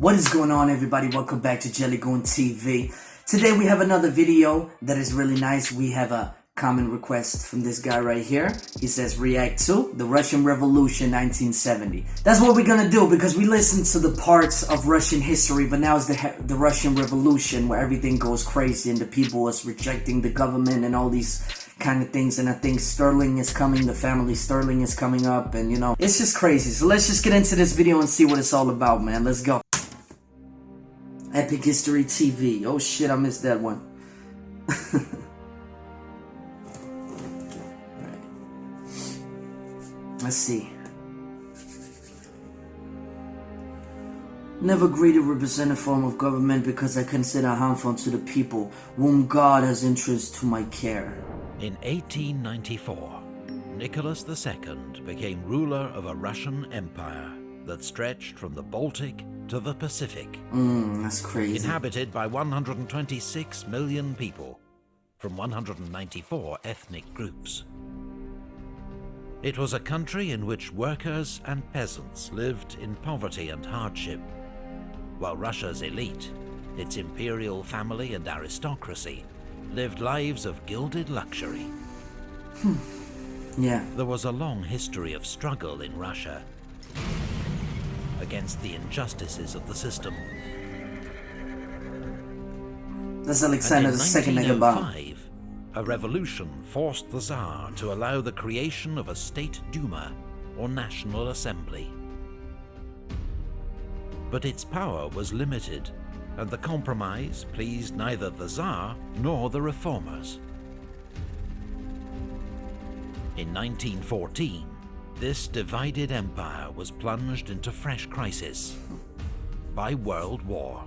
What is going on, everybody? Welcome back to JellyGoonTV. Today we have another video that is really nice. We have a comment request from this guy right here. He says, react to the Russian Revolution 1970. That's what we're gonna do because we listened to the parts of Russian history, but now it's the Russian Revolution where everything goes crazy and the people was rejecting the government and all these kind of things. And I think Sterling is coming, the family Sterling is coming up, and you know, it's just crazy. So let's just get into this video and see what it's all about, man. Let's go. Epic History TV. Oh shit, I missed that one. Right. Let's see. Never agree to represent a form of government because I consider harmful to the people, whom God has entrusted to my care. In 1894, Nicholas II became ruler of a Russian empire that stretched from the Baltic to the Pacific. That's crazy. Inhabited by 126 million people from 194 ethnic groups. It was a country in which workers and peasants lived in poverty and hardship, while Russia's elite, its imperial family and aristocracy, lived lives of gilded luxury. Yeah. There was a long history of struggle in Russia against the injustices of the system. That's Alexander And II in Bomb. 1905, a revolution forced the Tsar to allow the creation of a state Duma, or National Assembly. But its power was limited, and the compromise pleased neither the Tsar nor the reformers. In 1914, this divided empire was plunged into fresh crisis by World War.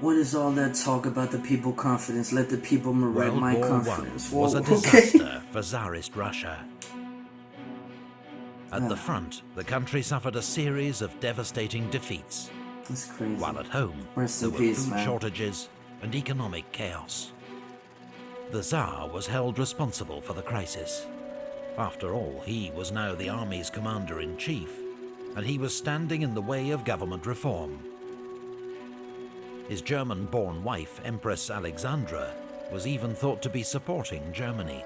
What is all that talk about the people confidence? Let the people mirror my World War confidence. I was a Whoa, disaster for Tsarist Russia. At the front, the country suffered a series of devastating defeats, That's crazy. while at home, Rest there in were peace, food man. shortages and economic chaos. The Tsar was held responsible for the crisis. After all, he was now the army's commander-in-chief, and he was standing in the way of government reform. His German-born wife, Empress Alexandra, was even thought to be supporting Germany,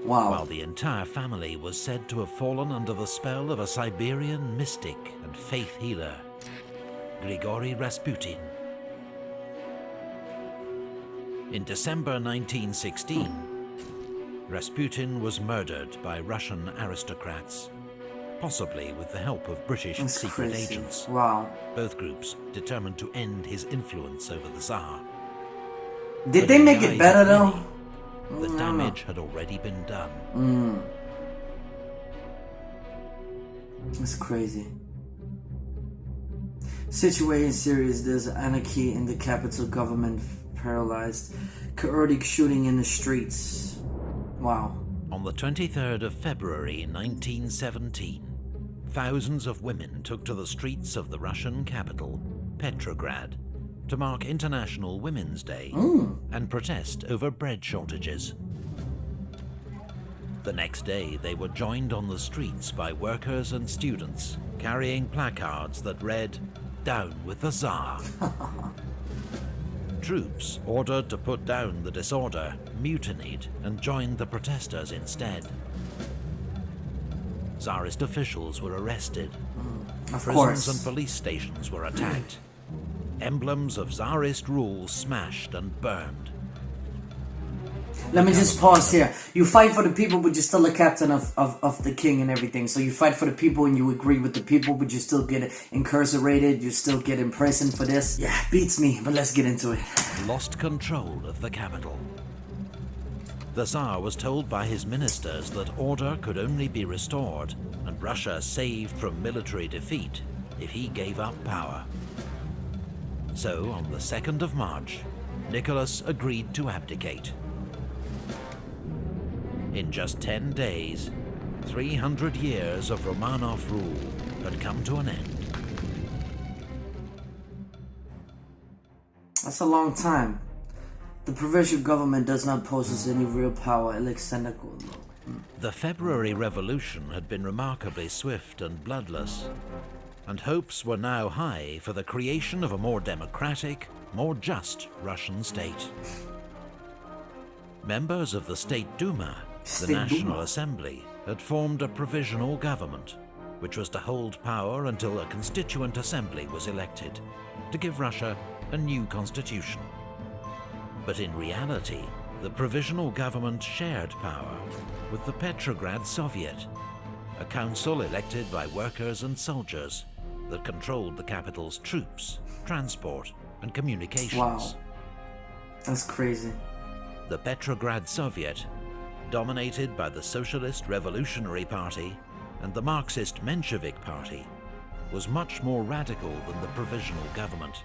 Wow. while the entire family was said to have fallen under the spell of a Siberian mystic and faith healer, Grigory Rasputin. In December 1916, Rasputin was murdered by Russian aristocrats, possibly with the help of British That's secret crazy. agents. Wow. Both groups determined to end his influence over the Tsar. Did But they in make the it eyes better of though? many, the I don't know. damage had already been done. That's crazy. Situation serious. There's anarchy in the capital, government paralyzed, chaotic shooting in the streets. Wow. On the 23rd of February 1917, thousands of women took to the streets of the Russian capital, Petrograd, to mark International Women's Day and protest over bread shortages. The next day, they were joined on the streets by workers and students carrying placards that read, "Down with the Tsar." Troops ordered to put down the disorder mutinied and joined the protesters instead. Tsarist officials were arrested. Of Prisons course. and police stations were attacked. Emblems of Tsarist rule smashed and burned. Let me just pause here. You fight for the people, but you're still a captain of the king and everything. So you fight for the people and you agree with the people, but you still get incarcerated. You still get imprisoned for this. Yeah, beats me, but let's get into it. Lost control of the capital. The Tsar was told by his ministers that order could only be restored and Russia saved from military defeat if he gave up power. So, on the 2nd of March, Nicholas agreed to abdicate. In just 10 days, 300 years of Romanov rule had come to an end. That's a long time. The provincial government does not possess any real power. Alexander The February Revolution had been remarkably swift and bloodless, and hopes were now high for the creation of a more democratic, more just Russian state. Members of the State Duma, the National Assembly, had formed a provisional government, which was to hold power until a constituent assembly was elected, to give Russia a new constitution. But in reality, the provisional government shared power with the Petrograd Soviet, a council elected by workers and soldiers that controlled the capital's troops, transport, and communications. Wow. That's crazy. The Petrograd Soviet, dominated by the Socialist Revolutionary Party and the Marxist Menshevik Party, was much more radical than the provisional government.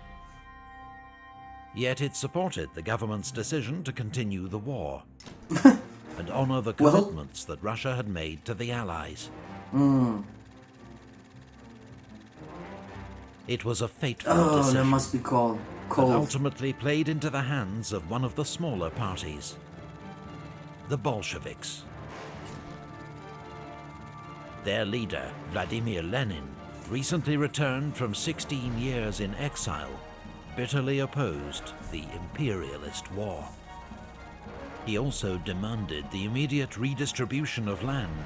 Yet it supported the government's decision to continue the war and honor the commitments that Russia had made to the Allies. It was a fateful decision that must be cold. that ultimately played into the hands of one of the smaller parties, the Bolsheviks. Their leader, Vladimir Lenin, recently returned from 16 years in exile, bitterly opposed the imperialist war. He also demanded the immediate redistribution of land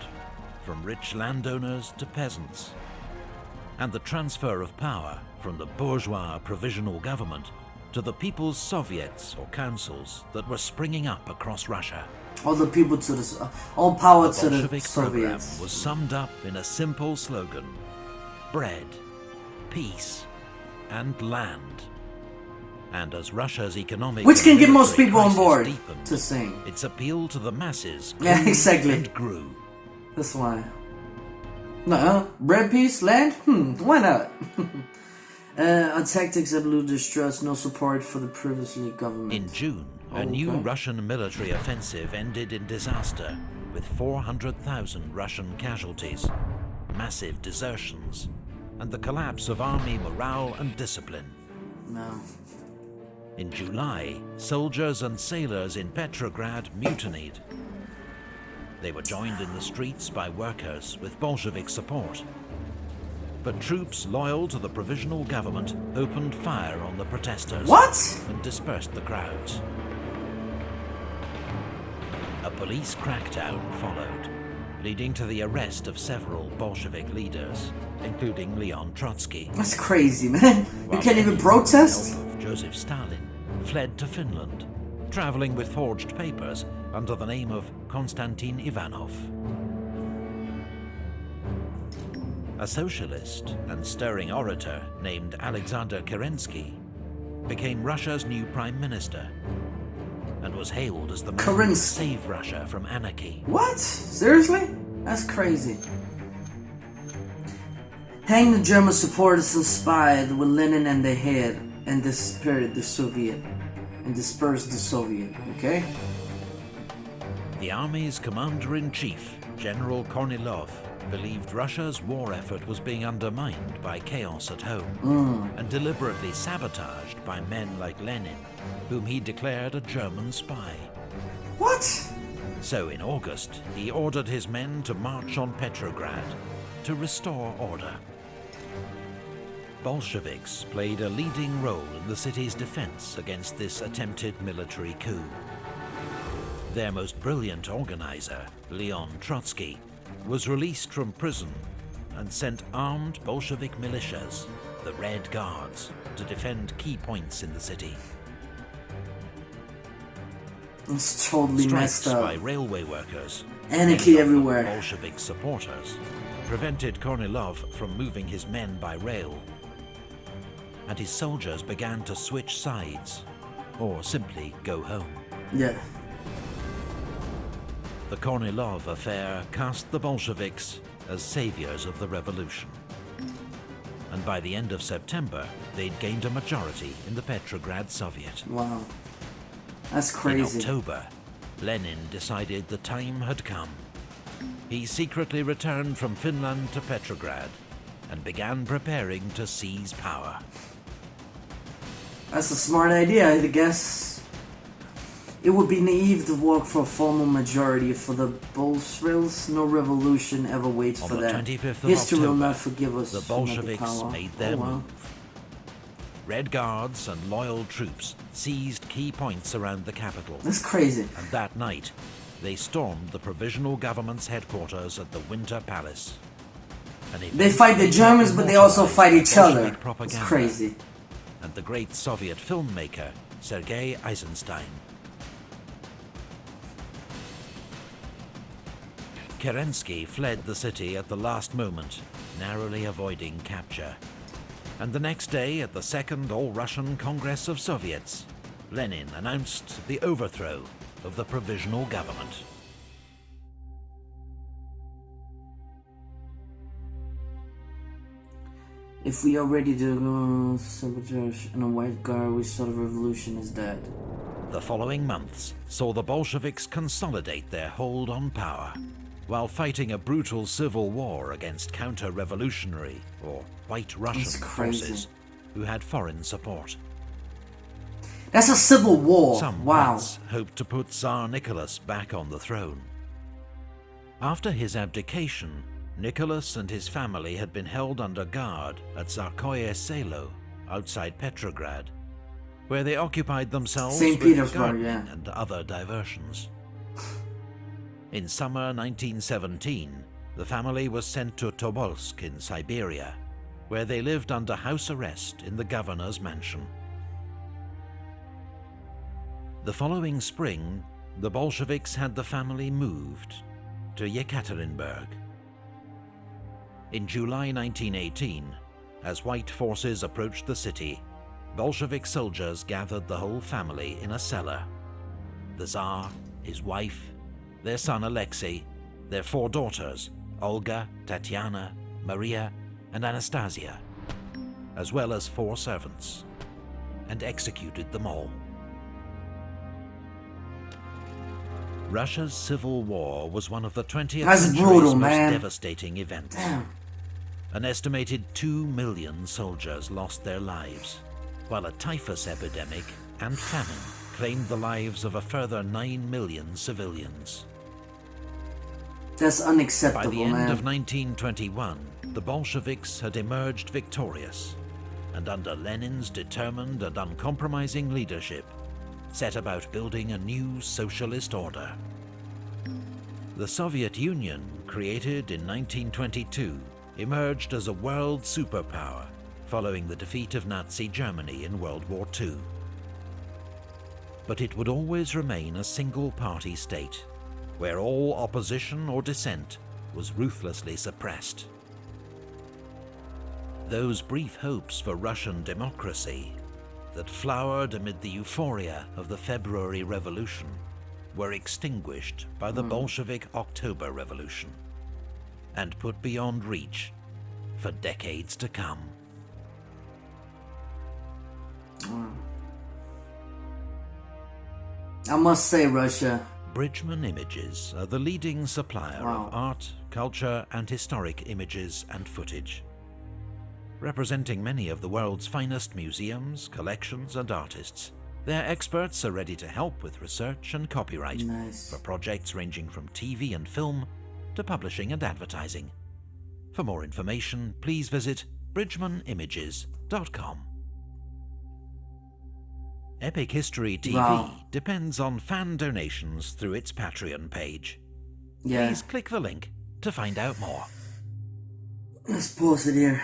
from rich landowners to peasants, and the transfer of power from the bourgeois provisional government to the People's Soviets or councils that were springing up across Russia. All the people to the, all power to the Bolshevik program Soviets. was summed up in a simple slogan: bread, peace, and land. And as Russia's economic Which can get most military people on crisis board deepened, to sing. its appeal to the masses grew Yeah, exactly. and grew. That's why. Bread, peace, land? Why not? Our tactics have little distrust, no support for the previously government. In June, a new Russian military offensive ended in disaster, with 400,000 Russian casualties, massive desertions, and the collapse of army morale and discipline. No. In July, soldiers and sailors in Petrograd mutinied. They were joined in the streets by workers with Bolshevik support. But troops loyal to the provisional government opened fire on the protesters. What? And dispersed the crowds. A police crackdown followed, leading to the arrest of several Bolshevik leaders, including Leon Trotsky. That's crazy, man. You can't even protest? With the help of Joseph Stalin, fled to Finland, traveling with forged papers under the name of Konstantin Ivanov. A socialist and stirring orator named Alexander Kerensky became Russia's new prime minister and was hailed as the man who would save Russia from anarchy. What? Seriously? That's crazy. Hang the German supporters inspired with Lenin and their head and dispersed the Soviet. Okay? The army's commander-in-chief, General Kornilov, believed Russia's war effort was being undermined by chaos at home and deliberately sabotaged by men like Lenin, whom he declared a German spy. What? So in August, he ordered his men to march on Petrograd to restore order. Bolsheviks played a leading role in the city's defense against this attempted military coup. Their most brilliant organizer, Leon Trotsky, was released from prison and sent armed Bolshevik militias, the Red Guards, to defend key points in the city. It's totally messed Strikes up. by railway workers, Anarchy many of them everywhere. Bolshevik supporters, prevented Kornilov from moving his men by rail, and his soldiers began to switch sides, or simply go home. Yeah. The Kornilov affair cast the Bolsheviks as saviors of the revolution. And by the end of September, they'd gained a majority in the Petrograd Soviet. Wow. That's In crazy. October, Lenin decided the time had come. He secretly returned from Finland to Petrograd and began preparing to seize power. That's a smart idea, I guess. It would be naive to work for a formal majority for the Bolsheviks. No revolution ever waits for that. On the 25th of History will October, not forgive us. the for not the Bolsheviks power. made their wow. move. Red Guards and loyal troops seized key points around the capital. That's crazy. And that night, they stormed the provisional government's headquarters at the Winter Palace. They fight the Germans, but they also fight each other. It's crazy. And the great Soviet filmmaker, Sergei Eisenstein. Kerensky fled the city at the last moment, narrowly avoiding capture. And the next day, at the Second All-Russian Congress of Soviets, Lenin announced the overthrow of the provisional government. If we are ready to go sabotage and a white guard, we saw the revolution is dead. The following months saw the Bolsheviks consolidate their hold on power, while fighting a brutal civil war against counter-revolutionary or White Russian forces who had foreign support. That's a civil war. Some wow. once hoped to put Tsar Nicholas back on the throne. After his abdication, Nicholas and his family had been held under guard at Tsarskoye Selo, outside Petrograd, where they occupied themselves St. with Petersburg, gardening yeah. and other diversions. In summer 1917, the family was sent to Tobolsk in Siberia, where they lived under house arrest in the governor's mansion. The following spring, the Bolsheviks had the family moved to Yekaterinburg. In July 1918, as white forces approached the city, Bolshevik soldiers gathered the whole family in a cellar. The Tsar, his wife, their son Alexei, their 4 daughters, Olga, Tatiana, Maria, and Anastasia, as well as 4 servants, and executed them all. Russia's civil war was one of the 20th century's most devastating events. Damn. An estimated 2 million soldiers lost their lives, while a typhus epidemic and famine claimed the lives of a further 9 million civilians. That's unacceptable, By the end man. of 1921, the Bolsheviks had emerged victorious, and under Lenin's determined and uncompromising leadership, set about building a new socialist order. The Soviet Union, created in 1922, emerged as a world superpower following the defeat of Nazi Germany in World War II. But it would always remain a single-party state, where all opposition or dissent was ruthlessly suppressed. Those brief hopes for Russian democracy that flowered amid the euphoria of the February Revolution were extinguished by the Bolshevik October Revolution and put beyond reach for decades to come. I must say, Russia. Bridgman Images are the leading supplier Wow. of art, culture, and historic images and footage, representing many of the world's finest museums, collections, and artists. Their experts are ready to help with research and copyright Nice. for projects ranging from TV and film to publishing and advertising. For more information, please visit bridgmanimages.com. Epic History TV Wow. depends on fan donations through its Patreon page. Yeah. Please click the link to find out more. Let's pause it here.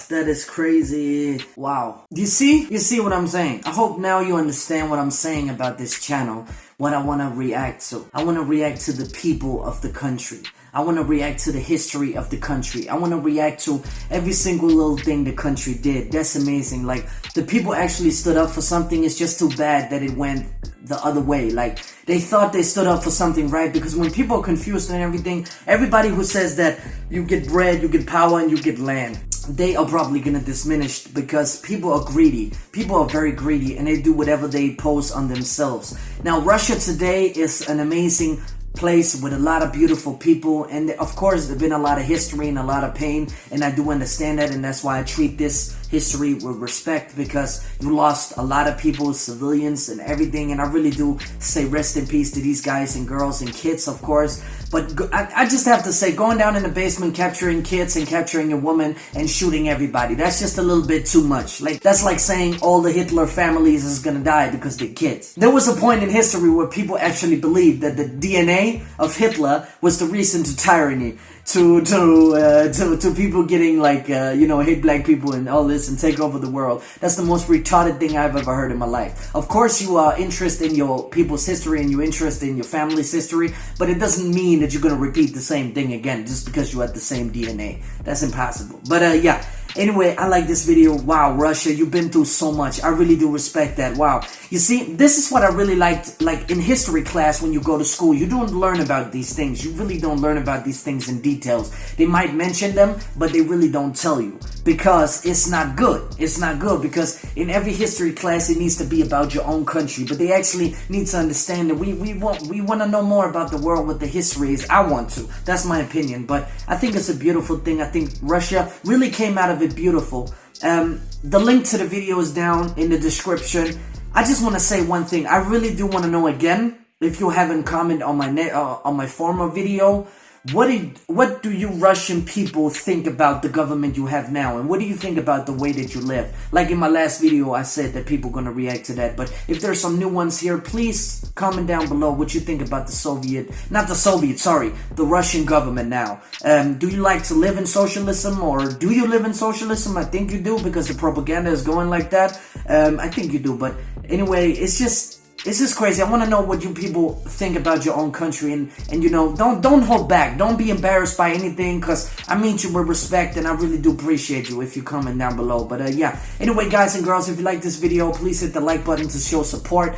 That is crazy. Wow. You see what I'm saying? I hope now you understand what I'm saying about this channel, what I want to react to. I want to react to the people of the country. I want to react to the history of the country. I want to react to every single little thing the country did. That's amazing. Like, the people actually stood up for something. It's just too bad that it went the other way. Like, they thought they stood up for something, right? Because when people are confused and everything, everybody who says that you get bread, you get power, and you get land, they are probably gonna diminish because people are greedy. People are very greedy and they do whatever they post on themselves. Now, Russia today is an amazing place with a lot of beautiful people, and of course there's been a lot of history and a lot of pain, and I do understand that, and that's why I treat this history with respect, because you lost a lot of people, civilians and everything, and I really do say rest in peace to these guys and girls and kids, of course. But I just have to say, going down in the basement, capturing kids and capturing a woman and shooting everybody, that's just a little bit too much. Like, that's like saying all the Hitler families is gonna die because they're kids. There was a point in history where people actually believed that the DNA of Hitler was the reason to tyranny, to people getting like, hate black people and all this and take over the world. That's the most retarded thing I've ever heard in my life. Of course, you are interested in your people's history and you're interested in your family's history, but it doesn't mean that you're gonna repeat the same thing again just because you had the same DNA. That's impossible. But yeah. Anyway, I like this video. Wow, Russia, you've been through so much. I really do respect that. Wow. You see, this is what I really liked, like in history class when you go to school. You don't learn about these things. You really don't learn about these things in details. They might mention them, but they really don't tell you because it's not good. It's not good because in every history class, it needs to be about your own country. But they actually need to understand that we want to know more about the world, what the history is. I want to. That's my opinion. But I think it's a beautiful thing. I think Russia really came out of it beautiful. The link to the video is down in the description. I just want to say one thing. I really do want to know again, if you haven't commented on my former video, what do you Russian people think about the government you have now, and what do you think about the way that you live? Like in my last video, I said that people are gonna react to that, but if there's some new ones here, please comment down below what you think about the Russian government now. Do you like to live in socialism, or do you live in socialism? I think you do, because the propaganda is going like that. I think you do, but anyway, it's just crazy. I want to know what you people think about your own country, and don't hold back. Don't be embarrassed by anything, because I mean you with respect, and I really do appreciate you if you comment down below. But yeah, anyway, guys and girls, if you like this video, please hit the like button to show support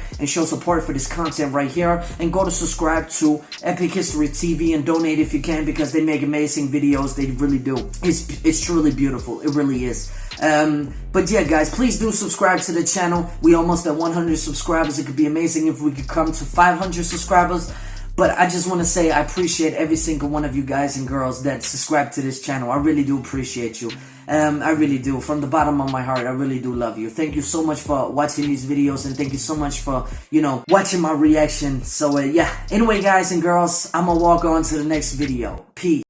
for this content right here, and go to subscribe to Epic History TV and donate if you can, because they make amazing videos. They really do. It's truly beautiful. It really is. But yeah, guys, please do subscribe to the channel. We almost at 100 subscribers. It could be amazing if we could come to 500 subscribers. But I just want to say I appreciate every single one of you guys and girls that subscribe to this channel. I really do appreciate you. I really do. From the bottom of my heart, I really do love you. Thank you so much for watching these videos, and thank you so much for, watching my reaction. So yeah. Anyway, guys and girls, I'm gonna walk on to the next video. Peace.